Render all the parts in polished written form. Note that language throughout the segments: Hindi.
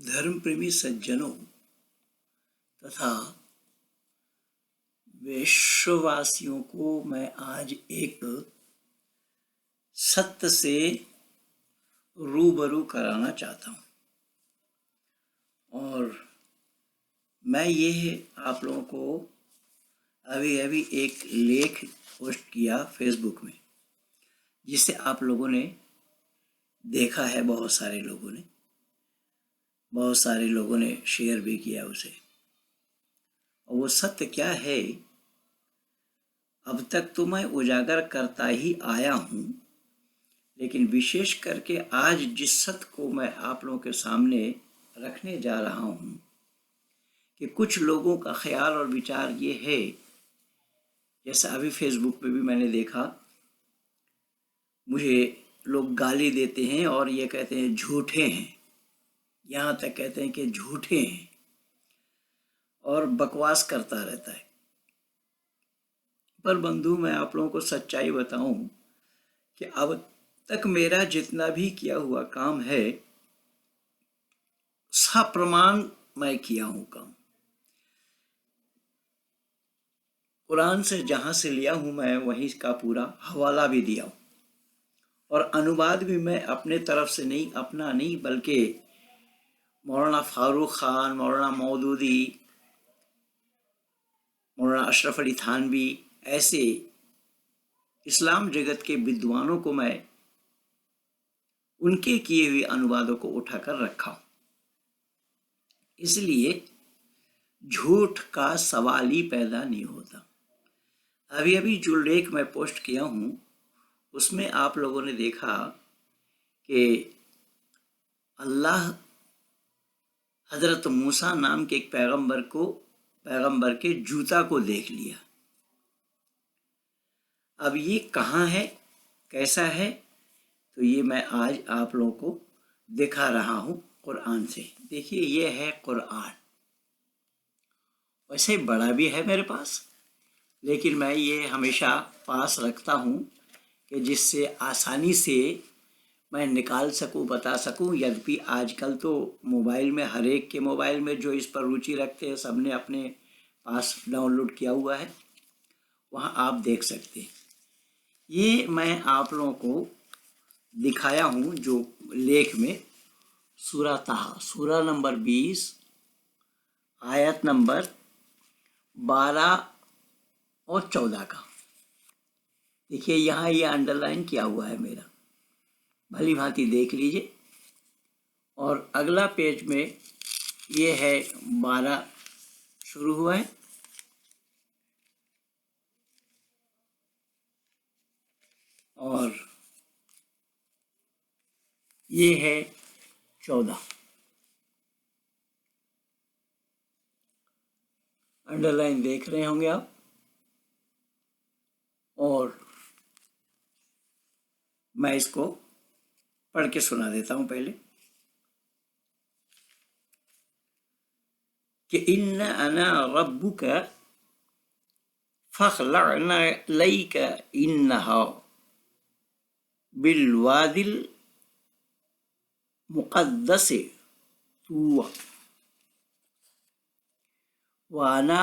धर्म प्रेमी सज्जनों तथा विश्ववासियों को मैं आज एक सत्य से रूबरू कराना चाहता हूँ। और मैं ये आप लोगों को अभी एक लेख पोस्ट किया फेसबुक में, जिसे आप लोगों ने देखा है। बहुत सारे लोगों ने शेयर भी किया उसे। और वो सत्य क्या है, अब तक तो मैं उजागर करता ही आया हूँ, लेकिन विशेष करके आज जिस सत्य को मैं आप लोगों के सामने रखने जा रहा हूँ कि कुछ लोगों का ख्याल और विचार ये है, जैसा अभी फेसबुक पे भी मैंने देखा, मुझे लोग गाली देते हैं और ये कहते हैं झूठे हैं, यहाँ तक कहते हैं कि झूठे हैं, और बकवास करता रहता है। पर बंधु, मैं आप लोगों को सच्चाई बताऊं कि अब तक मेरा जितना भी किया हुआ काम है, सप्रमाण मैं किया हूं काम। कुरान से जहां से लिया हूं मैं वहीं का पूरा हवाला भी दिया हूं, और अनुवाद भी मैं अपने तरफ से नहीं, अपना नहीं, बल्कि मौलाना फारूक खान, मौलाना मौदूदी, मौलाना अशरफ अली थानवी, ऐसे इस्लाम जगत के विद्वानों को मैं उनके किए हुए अनुवादों को उठाकर रखा हूं। इसलिए झूठ का सवाल ही पैदा नहीं होता। अभी जो लेख मैं पोस्ट किया हूं, उसमें आप लोगों ने देखा कि अल्लाह हजरत मूसा नाम के एक पैगंबर के जूता को देख लिया। अब ये कहाँ है, कैसा है, तो ये मैं आज आप लोगों को दिखा रहा हूँ कुरान से। देखिए, ये है कुरान। वैसे बड़ा भी है मेरे पास, लेकिन मैं ये हमेशा पास रखता हूँ कि जिससे आसानी से मैं निकाल सकूँ, बता सकूँ। यद्यपि आजकल तो मोबाइल में, हर एक के मोबाइल में जो इस पर रुचि रखते हैं, सबने अपने पास डाउनलोड किया हुआ है, वहाँ आप देख सकते हैं। ये मैं आप लोगों को दिखाया हूँ जो लेख में सूरा ताहा, सूरा नंबर 20, आयत नंबर 12 और 14 का। देखिए, यहाँ ये अंडरलाइन किया हुआ है मेरा, भली भांति देख लीजिए। और अगला पेज में ये है 12 शुरू हुआ है, और ये है 14। अंडरलाइन देख रहे होंगे आप। और मैं इसको पढ़ के सुना देता हूं पहले कि इन्ना अना रब्बुका फखलअना लैका इन्नहा बिलवादिल मुक़द्दस तुवा वाना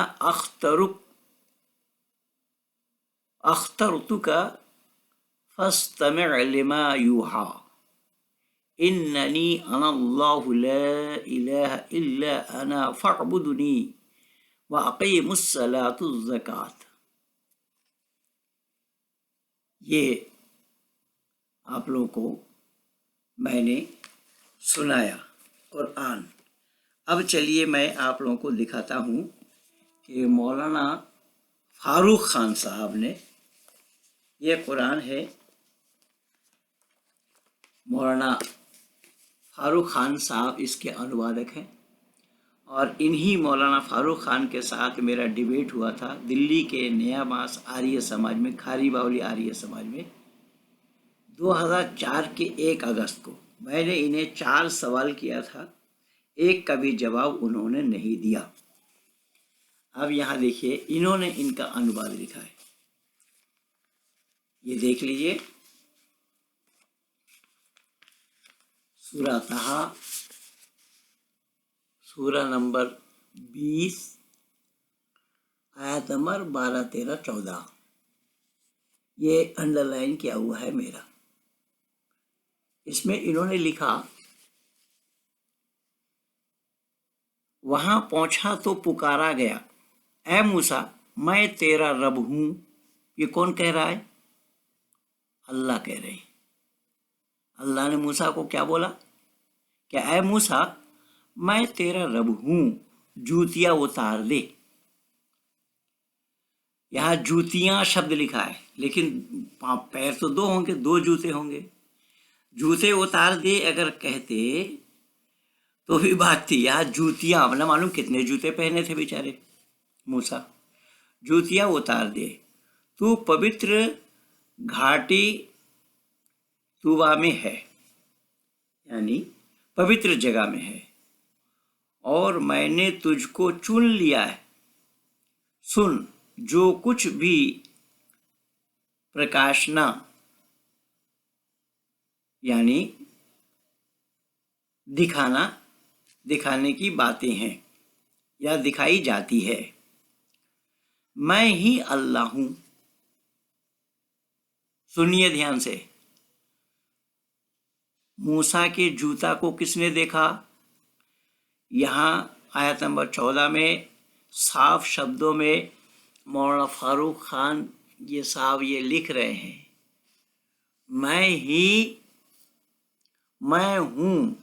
अख्तरतुका फस्तमि' लिमा यूहा इन्ननी अनल्लाहु ला इलाहा इल्ला अना फअबुदनी व अक़ीमुस सलातुज़ ज़कात। ये आप लोगों को मैंने सुनाया कुरान। अब चलिए मैं आप लोगों को दिखाता हूँ कि मौलाना फारूक खान साहब ने, यह कुरान है, मौलाना फारूक खान साहब इसके अनुवादक हैं। और इन्हीं मौलाना फारूक खान के साथ मेरा डिबेट हुआ था दिल्ली के नया मास आर्य समाज में, खारी बावली आर्य समाज में, 2004 के 1 अगस्त को। मैंने इन्हें 4 सवाल किया था, एक का भी जवाब उन्होंने नहीं दिया। अब यहाँ देखिए, इन्होंने इनका अनुवाद लिखा है, ये देख लीजिए। सूरा ताहा सूरा नंबर 20 आयत नंबर 12, 13, 14। ये अंडरलाइन किया हुआ है मेरा। इसमें इन्होंने लिखा, वहां पहुंचा तो पुकारा गया, ऐ मूसा मैं तेरा रब हूं। ये कौन कह रहा है? अल्लाह कह रहे हैं। अल्लाह ने मूसा को क्या बोला? क्या ऐ मूसा मैं तेरा रब हूं, जूतियां उतार दे। यहाँ जूतियां शब्द लिखा है, लेकिन पैर तो दो होंगे, दो जूते होंगे। जूते उतार दे अगर कहते तो भी बात थी। यहाँ जूतियां, मतलब मालूम कितने जूते पहने थे बेचारे मूसा। जूतियां उतार दे, तू पवित्र घाटी तूबा में है, यानी पवित्र जगह में है, और मैंने तुझको चुन लिया है। सुन, जो कुछ भी प्रकाशना यानी दिखाने की बातें हैं या दिखाई जाती है, मैं ही अल्लाह हूं। सुनिए ध्यान से। मूसा के जूता को किसने देखा? यहाँ आयत नंबर 14 में साफ शब्दों में मौलाना फारूक खान ये साहब ये लिख रहे हैं, मैं हूं,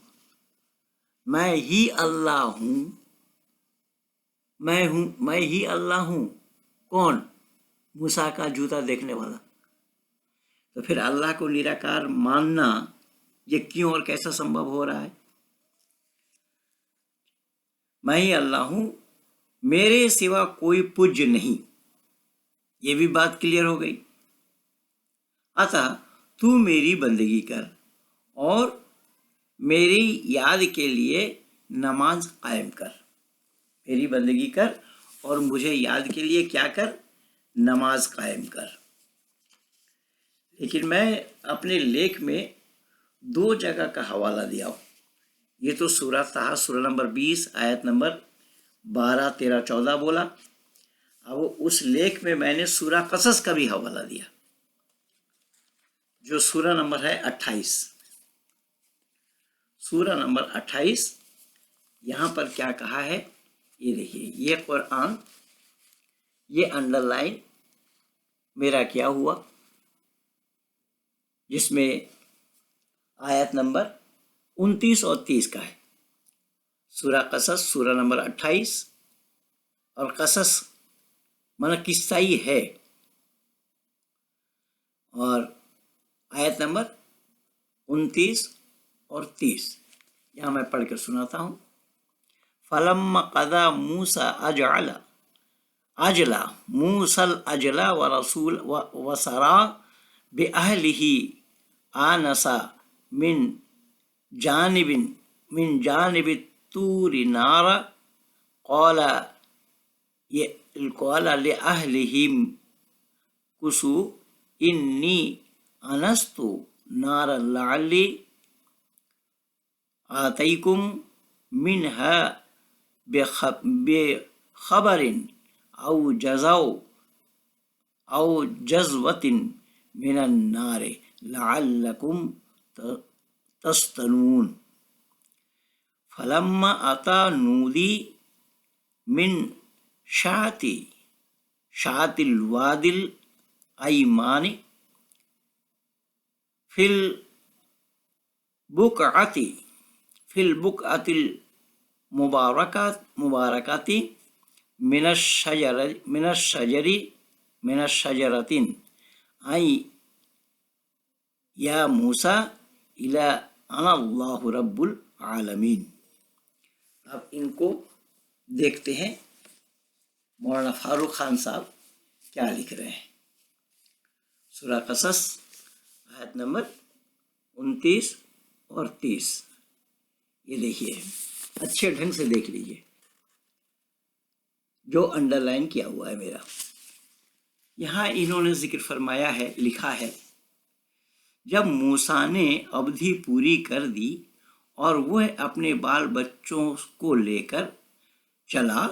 मैं ही अल्लाह हूं, मैं ही अल्लाह हूं। कौन? मूसा का जूता देखने वाला। तो फिर अल्लाह को निराकार मानना ये क्यों और कैसा संभव हो रहा है? मैं ही अल्लाह हूं, मेरे सिवा कोई पूज्य नहीं। ये भी बात क्लियर हो गई। अतः तू मेरी बंदगी कर और मेरी याद के लिए नमाज कायम कर। मेरी बंदगी कर और मुझे याद के लिए क्या कर? नमाज कायम कर। लेकिन मैं अपने लेख में 2 जगह का हवाला दिया हूँ। ये तो सूरा ताहा सूरा नंबर 20 आयत नंबर 12, 13, 14 बोला। अब उस लेख में मैंने सूरा कसस का भी हवाला दिया, जो सूरा नंबर है 28। सूरा नंबर 28, यहाँ पर क्या कहा है ये देखिए। ये कुरान, ये अंडरलाइन मेरा क्या हुआ, जिसमें आयत नंबर 29 और 30 का है। सूरा कसस सूरा नंबर 28, और कसस माना किस्सा ही है, और आयत नंबर 29 और 30 यहाँ मैं पढ़ कर सुनाता हूँ। फलम्मा कदा मूसा अजला मूसल अजला व रसूल वसरा बेअहलिही आनसा मिन जानिब तूरी नारा क़ाला लिअहलिहिम कुसू इन्नी अनस्तु नारा लअल्ली आतैकुम मिनहा बेखबरिन औ जज़वतिन मिनन नारे लअल्लकुम तस्तनून। फलम्मा अता नूदी मिन शातिल वादिल अयमानी फिल बुक़अतिल मुबारकाति मिनश्शजरतिन आई या मूसा इला अनल्लाहु रब्बुल आलमीन। अब इनको देखते हैं मौलाना फारूक खान साहब क्या लिख रहे हैं। सूरा कसस आयत नंबर 29 और 30, ये देखिए, अच्छे ढंग से देख लीजिए जो अंडरलाइन किया हुआ है मेरा। यहाँ इन्होंने जिक्र फरमाया है, लिखा है, जब मूसा ने अवधि पूरी कर दी और वह अपने बाल बच्चों को लेकर चला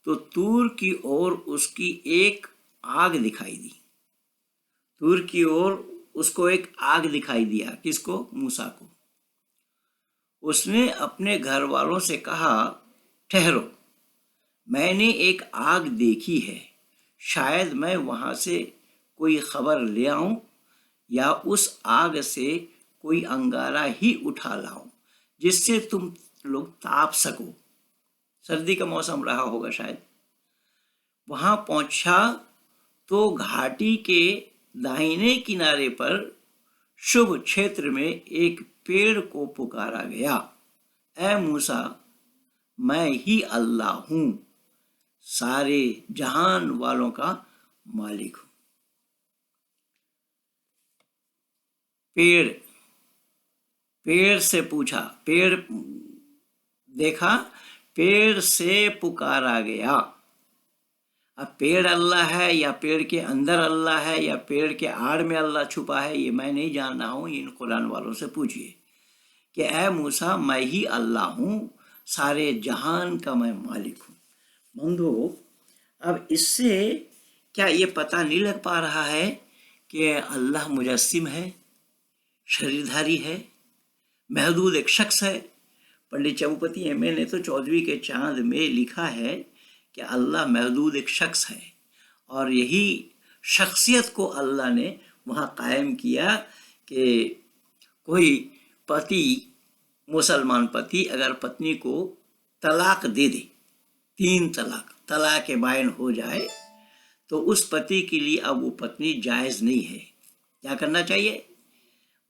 तो तूर की ओर उसकी एक आग दिखाई दी। तूर की ओर उसको एक आग दिखाई दिया। किसको? मूसा को। उसने अपने घर वालों से कहा, ठहरो, मैंने एक आग देखी है, शायद मैं वहां से कोई खबर ले आऊं या उस आग से कोई अंगारा ही उठा लाऊं जिससे तुम लोग ताप सको। सर्दी का मौसम रहा होगा शायद। वहां पहुंचा तो घाटी के दाहिने किनारे पर शुभ क्षेत्र में एक पेड़ को पुकारा गया, ऐ मूसा, मैं ही अल्लाह हूं, सारे जहान वालों का मालिक हूं। पेड़ से पूछा, पेड़ देखा, पेड़ से पुकारा गया। अब पेड़ अल्लाह है या पेड़ के अंदर अल्लाह है या पेड़ के आड़ में अल्लाह छुपा है, ये मैं नहीं जान रहा हूँ। इन कुरान वालों से पूछिए कि ऐ मूसा, मैं ही अल्लाह हूँ, सारे जहान का मैं मालिक हूँ। बंधु, अब इससे क्या ये पता नहीं लग पा रहा है कि अल्लाह मुजस्सिम है, शरीरधारी है, महदूद एक शख्स है। पंडित चमुपति एमए ने तो 14वीं के चांद में लिखा है कि अल्लाह महदूद एक शख्स है, और यही शख्सियत को अल्लाह ने वहाँ कायम किया कि कोई पति, मुसलमान पति अगर पत्नी को तलाक दे दे, 3 तलाक बाइन हो जाए, तो उस पति के लिए अब वो पत्नी जायज़ नहीं है। क्या करना चाहिए?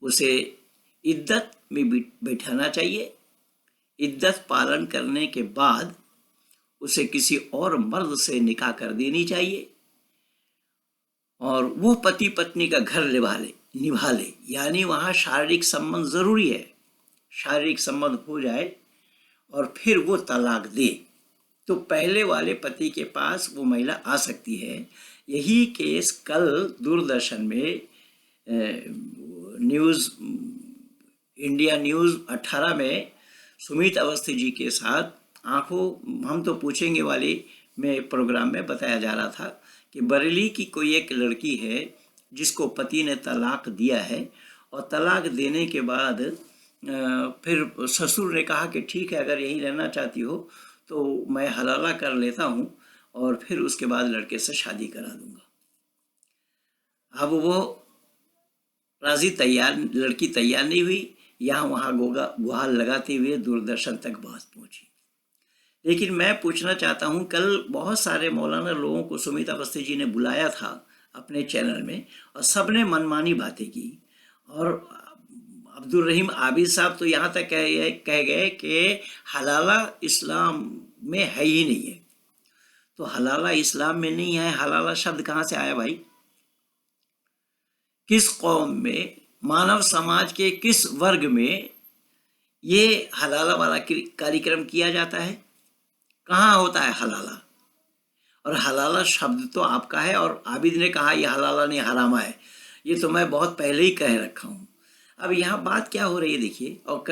उसे इद्दत में बैठाना चाहिए। इद्दत पालन करने के बाद उसे किसी और मर्द से निकाह कर देनी चाहिए और वो पति पत्नी का घर निभा ले। यानी वहाँ शारीरिक संबंध ज़रूरी है। शारीरिक संबंध हो जाए और फिर वो तलाक दे तो पहले वाले पति के पास वो महिला आ सकती है। यही केस कल दूरदर्शन में इंडिया न्यूज़ 18 में सुमित अवस्थी जी के साथ आंखों हम तो पूछेंगे वाले में प्रोग्राम में बताया जा रहा था कि बरेली की कोई एक लड़की है जिसको पति ने तलाक दिया है, और तलाक देने के बाद फिर ससुर ने कहा कि ठीक है, अगर यहीं रहना चाहती हो तो मैं हलाला कर लेता हूँ और फिर उसके बाद लड़के से शादी करा दूंगा। अब वो लड़की तैयार नहीं हुई। यहाँ वहाँ गुहार लगाते हुए दूरदर्शन तक बात पहुँची। लेकिन मैं पूछना चाहता हूँ, कल बहुत सारे मौलाना लोगों को सुमित अवस्थी जी ने बुलाया था अपने चैनल में और सबने मनमानी बातें की, और अब्दुल रहीम आबिद साहब तो यहाँ तक कह गए कि हलाला इस्लाम में है ही नहीं है। तो हलाला इस्लाम में नहीं है, हलाला शब्द कहाँ से आया भाई? किस कौम में, मानव समाज के किस वर्ग में ये हलाला वाला कार्यक्रम किया जाता है? कहाँ होता है हलाला? और हलाला शब्द तो आपका है, और आबिद ने कहा यह हलाला नहीं हरामा है। ये तो मैं बहुत पहले ही कह रखा हूँ। अब यहाँ बात क्या हो रही है देखिए। और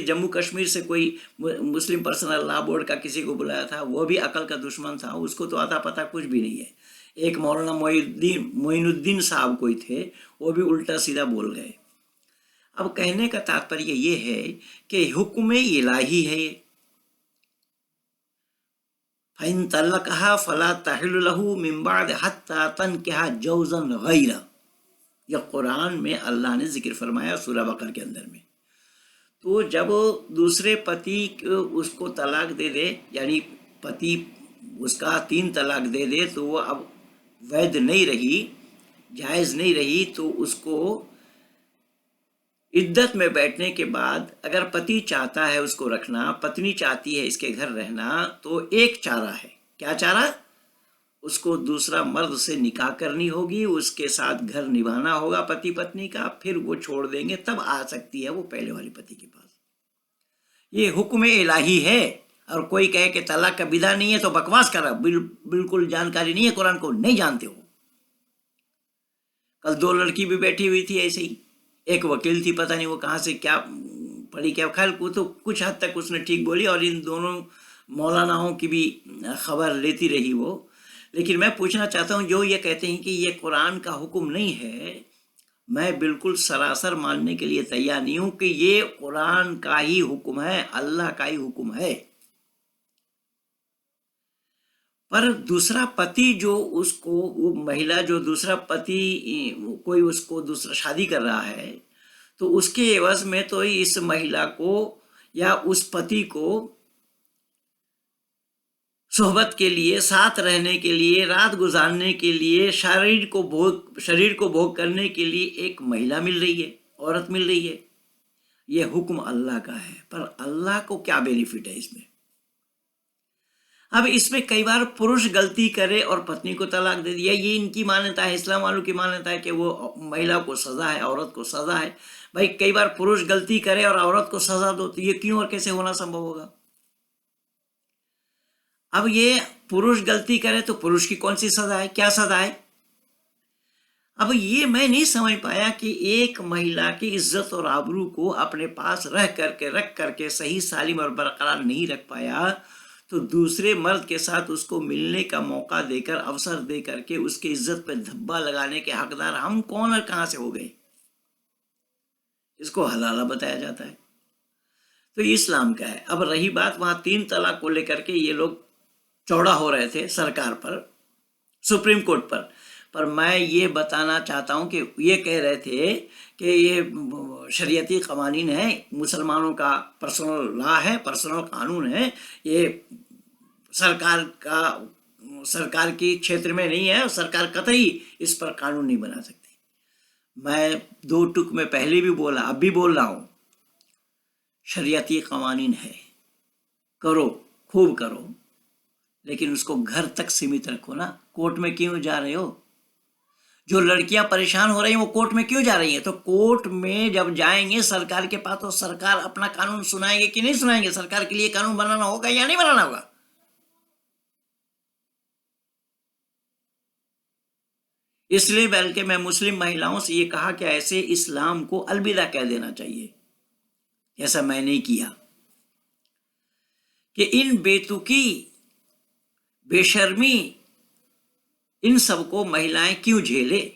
जम्मू कश्मीर से कोई मुस्लिम पर्सनल लॉ बोर्ड का किसी को बुलाया था, वो भी अकल का दुश्मन था, उसको तो आता पता कुछ भी नहीं है। एक मौलाना मोइनुद्दीन साहब कोई थे, वो भी उल्टा सीधा बोल गए। अब कहने का तात्पर्य ये है कि हुक्म इलाही है ये। फ़इन तल्लक़हा फ़ला तहिल्लु लहू मिन बाद हत्ता तनकिहा ज़ौजन गैरा। यह कुरान में अल्लाह ने जिक्र फरमाया सूरह बकर के अंदर में। तो जब दूसरे पति उसको तलाक दे दे, यानी पति उसका 3 तलाक दे दे, तो वो अब वैध नहीं रही, जायज़ नहीं रही, तो उसको इद्दत में बैठने के बाद अगर पति चाहता है उसको रखना, पत्नी चाहती है इसके घर रहना, तो एक चारा है। क्या चारा? उसको दूसरा मर्द से निकाह करनी होगी, उसके साथ घर निभाना होगा पति पत्नी का, फिर वो छोड़ देंगे तब आ सकती है वो पहले वाले पति के पास। ये हुक्म इलाही है। और कोई कहे कि तलाक का विधा नहीं है तो बकवास कर रहा, बिल्कुल जानकारी नहीं है, कुरान को नहीं जानते हो। कल 2 लड़की भी बैठी हुई थी ऐसे ही, एक वकील थी, पता नहीं वो कहाँ से क्या पढ़ी क्या, खैर वो तो कुछ हद तक उसने ठीक बोली और इन दोनों मौलानाओं की भी खबर लेती रही वो। लेकिन मैं पूछना चाहता हूँ, जो ये कहते हैं कि ये कुरान का हुक्म नहीं है, मैं बिल्कुल सरासर मानने के लिए तैयार नहीं हूं कि ये कुरान का ही हुक्म है, अल्लाह का ही हुक्म है। पर दूसरा पति जो उसको, वो महिला जो दूसरा पति कोई उसको दूसरा शादी कर रहा है, तो उसके एवज में तो इस महिला को या उस पति को सोहबत के लिए, साथ रहने के लिए, रात गुजारने के लिए, शरीर को भोग करने के लिए एक महिला मिल रही है, औरत मिल रही है। यह हुक्म अल्लाह का है, पर अल्लाह को क्या बेनिफिट है इसमें? अब इसमें कई बार पुरुष गलती करे और पत्नी को तलाक दे दिया, ये इनकी मान्यता है, इस्लाम वालों की मान्यता है कि वो महिला को सजा है, औरत को सजा है। भाई कई बार पुरुष गलती करे और औरत को सजा दो, तो ये क्यों और कैसे होना संभव होगा? अब ये पुरुष गलती करे तो पुरुष की कौन सी सजा है, क्या सजा है? अब ये मैं नहीं समझ पाया कि एक महिला की इज्जत और आबरू को अपने पास रख करके सही सालिम और बरकरार नहीं रख पाया, तो दूसरे मर्द के साथ उसको मिलने का मौका देकर, अवसर दे करके उसकी इज्जत पे धब्बा लगाने के हकदार हम कौन और कहां से हो गए? इसको हलाला बताया जाता है। तो इस्लाम का है। अब रही बात वहां 3 तलाक को लेकर के, ये लोग चौड़ा हो रहे थे सरकार पर, सुप्रीम कोर्ट पर मैं ये बताना चाहता हूं कि ये कह रहे थे कि ये शरीयती कवानीन है, मुसलमानों का पर्सनल लॉ है, पर्सनल कानून है, ये सरकार की क्षेत्र में नहीं है और सरकार कतई इस पर कानून नहीं बना सकती। मैं 2 टुक में पहले भी बोला, अब भी बोल रहा हूं, शरीयती कवानीन है, करो, खूब करो, लेकिन उसको घर तक सीमित रखो ना। कोर्ट में क्यों जा रहे हो? जो लड़कियां परेशान हो रही हैं वो कोर्ट में क्यों जा रही हैं? तो कोर्ट में जब जाएंगे सरकार के पास, तो सरकार अपना कानून सुनाएंगे कि नहीं सुनाएंगे? सरकार के लिए कानून बनाना होगा या नहीं बनाना होगा? इसलिए बल्कि मैं मुस्लिम महिलाओं से ये कहा कि ऐसे इस्लाम को अलविदा कह देना चाहिए, ऐसा मैंने किया कि इन बेतुकी, बेशर्मी, इन सबको महिलाएं क्यों झेले?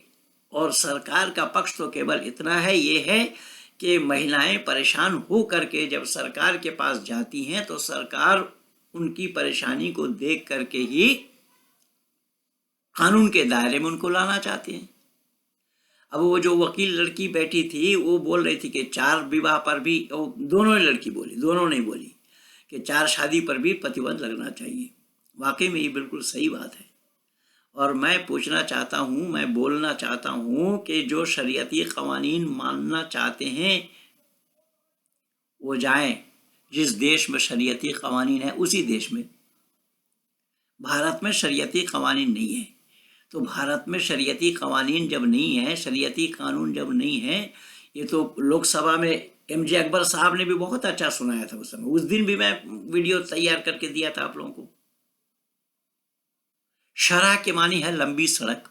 और सरकार का पक्ष तो केवल इतना है, ये है कि महिलाएं परेशान हो करके जब सरकार के पास जाती हैं तो सरकार उनकी परेशानी को देख करके ही कानून के दायरे में उनको लाना चाहते हैं। अब वो जो वकील लड़की बैठी थी वो बोल रही थी कि 4 विवाह पर भी, दोनों लड़की बोली, दोनों नहीं बोली, कि 4 शादी पर भी प्रतिबंध लगना चाहिए। वाकई में ये बिल्कुल सही बात है। और मैं पूछना चाहता हूँ, मैं बोलना चाहता हूँ कि जो शरीयती कवानीन मानना चाहते हैं वो जाएं जिस देश में शरीयती कवानीन है उसी देश में। भारत में शरीयती कवानीन नहीं है, तो भारत में शरीयती कवानीन जब नहीं है, शरीयती कानून जब नहीं है, ये तो लोकसभा में MJ अकबर साहब ने भी बहुत अच्छा सुनाया था उस समय। उस दिन भी मैं वीडियो तैयार करके दिया था आप लोगों को। शरह के मानी है लंबी सड़क,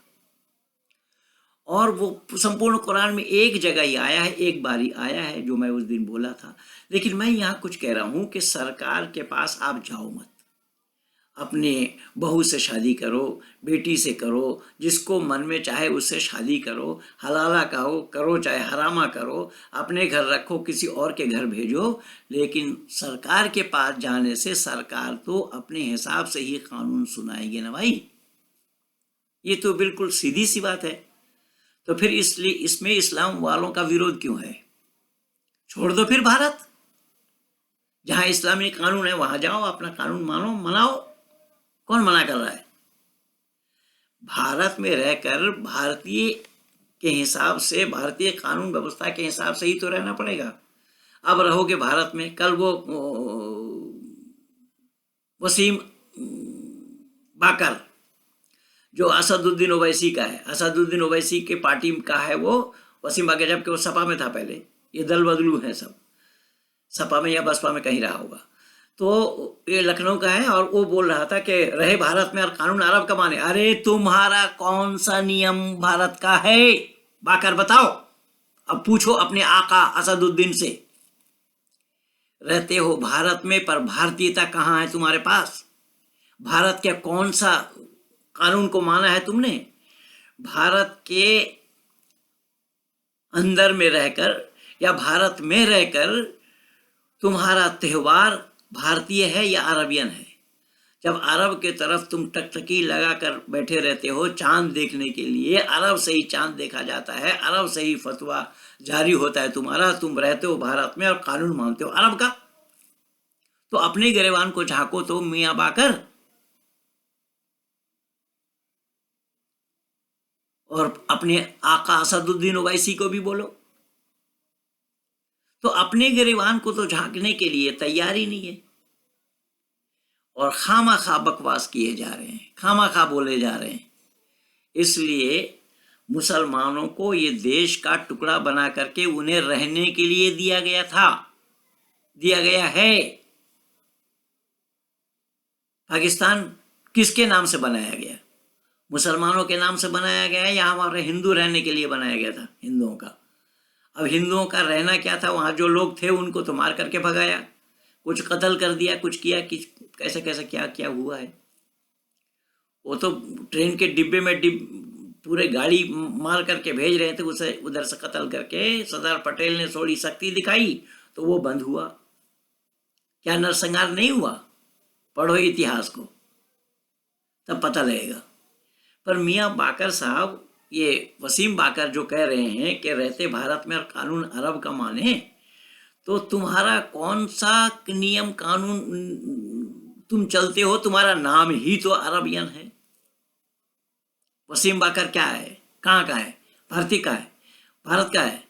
और वो संपूर्ण कुरान में एक जगह ही आया है, एक बारी आया है जो मैं उस दिन बोला था। लेकिन मैं यहाँ कुछ कह रहा हूँ कि सरकार के पास आप जाओ मत, अपने बहू से शादी करो, बेटी से करो, जिसको मन में चाहे उससे शादी करो, हलाला करो चाहे हरामा करो, अपने घर रखो, किसी और के घर भेजो, लेकिन सरकार के पास जाने से सरकार तो अपने हिसाब से ही कानून सुनाएगी ना भाई। ये तो बिल्कुल सीधी सी बात है। तो फिर इसलिए इसमें इस्लाम वालों का विरोध क्यों है? छोड़ दो फिर भारत, जहां इस्लामी कानून है वहां जाओ, अपना कानून मानो, मनाओ। कौन मना कर रहा है? भारत में रहकर भारतीय के हिसाब से, भारतीय कानून व्यवस्था के हिसाब से ही तो रहना पड़ेगा। अब रहोगे भारत में, कल वो वसीम बाकर जो असदुद्दीन ओवैसी का है, असदुद्दीन ओवैसी के पार्टी का है वो वसीम बाकर, जबकि वो सपा में था पहले। ये दल बदलू है सब, सपा में या बसपा में कहीं रहा होगा। तो ये लखनऊ का है और वो बोल रहा था कि रहे भारत में और कानून अरब का माने। अरे तुम्हारा कौन सा नियम भारत का है बाकर, बताओ। अब पूछो अपने आका असदुद्दीन से। रहते हो भारत में, पर भारतीयता कहाँ है तुम्हारे पास? भारत के कौन सा कानून को माना है तुमने? भारत के अंदर में रहकर या भारत में रहकर तुम्हारा त्योहार भारतीय है या अरबियन है? जब अरब के तरफ तुम टकटकी लगाकर बैठे रहते हो चांद देखने के लिए, अरब से ही चांद देखा जाता है, अरब से ही फतवा जारी होता है तुम्हारा, तुम रहते हो भारत में और कानून मानते हो अरब का। तो अपने गिरेबान को झांको तो मियां बाकर, और अपने आका असदुद्दीन ओवैसी को भी बोलो। तो अपने गिरेबान को तो झांकने के लिए तैयार ही नहीं है, और खामा खा बकवास किए जा रहे हैं, खामा खा बोले जा रहे हैं। इसलिए मुसलमानों को ये देश का टुकड़ा बना करके उन्हें रहने के लिए दिया गया था, दिया गया है। पाकिस्तान किसके नाम से बनाया गया? मुसलमानों के नाम से बनाया गया है, या हमारे हिंदू रहने के लिए बनाया गया था हिंदुओं का? अब हिंदुओं का रहना क्या था? वहां जो लोग थे उनको तो मार करके भगाया, कुछ कत्ल कर दिया, कुछ किया, कि कैसे कैसे क्या क्या हुआ है। वो तो ट्रेन के डिब्बे में पूरे गाड़ी मार करके भेज रहे थे, उसे उधर से कत्ल करके सरदार पटेल ने थोड़ी शक्ति दिखाई तो वो बंद हुआ। क्या नरसंहार नहीं हुआ? पढ़ो इतिहास को, तब पता लगेगा। पर मियां बाकर साहब, ये वसीम बाकर जो कह रहे हैं कि रहते भारत में और कानून अरब का माने, तो तुम्हारा कौन सा नियम कानून तुम चलते हो? तुम्हारा नाम ही तो अरबियन है। वसीम बाकर क्या है? कहाँ का है? भारतीय का है? भारत का है?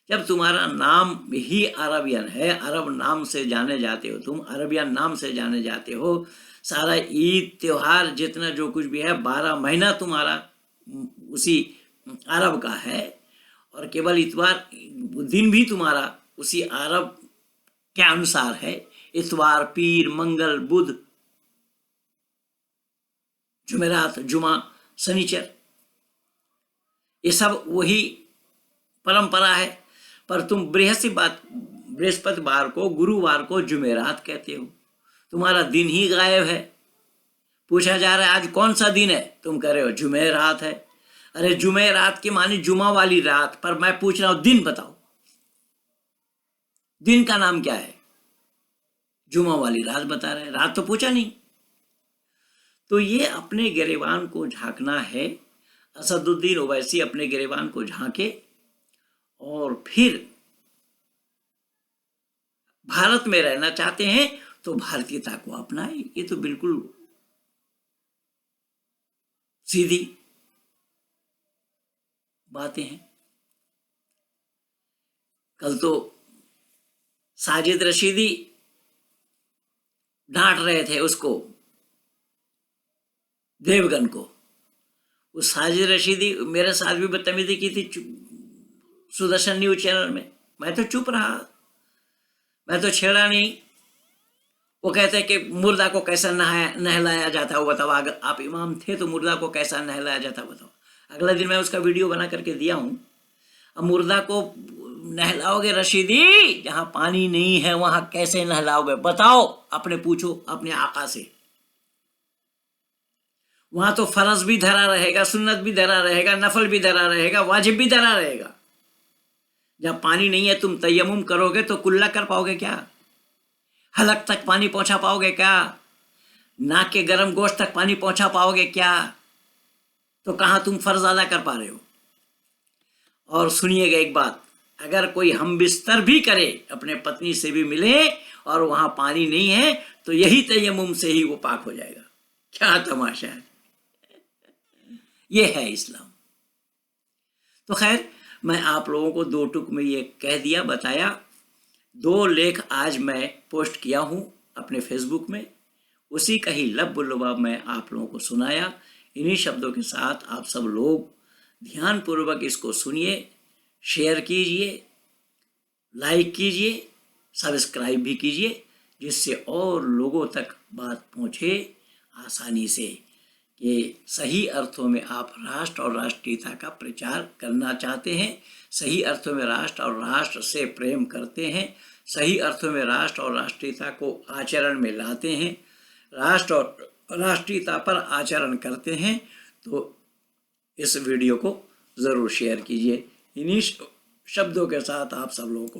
जब तुम्हारा नाम ही अरबियन है, अरब नाम से जाने जाते हो तुम, अरबियन नाम से जाने जाते हो, सारा ईद त्योहार जितना जो कुछ भी है 12 महीना तुम्हारा उसी अरब का है, और केवल इतवार दिन भी तुम्हारा उसी अरब के अनुसार है। इतवार, पीर, मंगल, बुध, जुमेरात, जुमा, शनिचर, ये सब वही परंपरा है। पर तुम बृहस्पतिवार को, गुरुवार को जुमेरात कहते हो। तुम्हारा दिन ही गायब है। पूछा जा रहा है आज कौन सा दिन है, तुम कह रहे हो जुमेरात है। अरे जुमेरात की मानी जुमा वाली रात, पर मैं पूछ रहा हूं दिन बताओ, दिन का नाम क्या है? जुमा वाली रात बता रहे हैं, रात तो पूछा नहीं। तो ये अपने गिरेबान को झांकना है। असदुद्दीन ओवैसी अपने गिरेबान को झांके और फिर भारत में रहना चाहते हैं तो भारतीयता को अपनाए। ये तो बिल्कुल सीधी बातें हैं। कल तो साजिद रशीदी डांट रहे थे उसको, देवगन को। उस साजिद रशीदी मेरे साथ भी बदतमीजी की थी सुदर्शन न्यूज चैनल में, मैं तो चुप रहा, मैं तो छेड़ा नहीं। वो कहते हैं कि मुर्दा को कैसा नहलाया जाता है, वो बताओ। अगर आप इमाम थे तो मुर्दा को कैसा नहलाया जाता बताओ। अगला दिन मैं उसका वीडियो बना करके दिया हूं। अब मुर्दा को नहलाओगे रशीदी, जहां पानी नहीं है वहां कैसे नहलाओगे बताओ? अपने पूछो अपने आका से। वहां तो फर्ज भी धरा रहेगा, सुन्नत भी धरा रहेगा, नफल भी धरा रहेगा, वाजिब भी धरा रहेगा। जब पानी नहीं है तुम तयम्मुम करोगे तो कुल्ला कर पाओगे क्या? हलक तक पानी पहुंचा पाओगे क्या? नाक के गर्म गोश्त तक पानी पहुंचा पाओगे क्या? तो कहां तुम फर्ज अदा कर पा रहे हो? और सुनिएगा एक बात, अगर कोई हम बिस्तर भी करे, अपने पत्नी से भी मिले और वहां पानी नहीं है, तो यही तयम्मुम से ही वो पाक हो जाएगा। क्या तमाशा है! ये है इस्लाम। तो खैर, मैं आप लोगों को दो टुक में ये कह दिया, बताया। 2 लेख आज मैं पोस्ट किया हूं अपने फेसबुक में, उसी का ही लब्ब लुबाब मैं आप लोगों को सुनाया। इन्हीं शब्दों के साथ आप सब लोग ध्यानपूर्वक इसको सुनिए, शेयर कीजिए, लाइक कीजिए, सब्सक्राइब भी कीजिए, जिससे और लोगों तक बात पहुंचे आसानी से। कि सही अर्थों में आप राष्ट्र और राष्ट्रीयता का प्रचार करना चाहते हैं, सही अर्थों में राष्ट्र और राष्ट्र से प्रेम करते हैं, सही अर्थों में राष्ट्र और राष्ट्रीयता को आचरण में लाते हैं, राष्ट्र और राष्ट्रीयता पर आचरण करते हैं, तो इस वीडियो को ज़रूर शेयर कीजिए। इन्हीं शब्दों के साथ आप सब लोगों को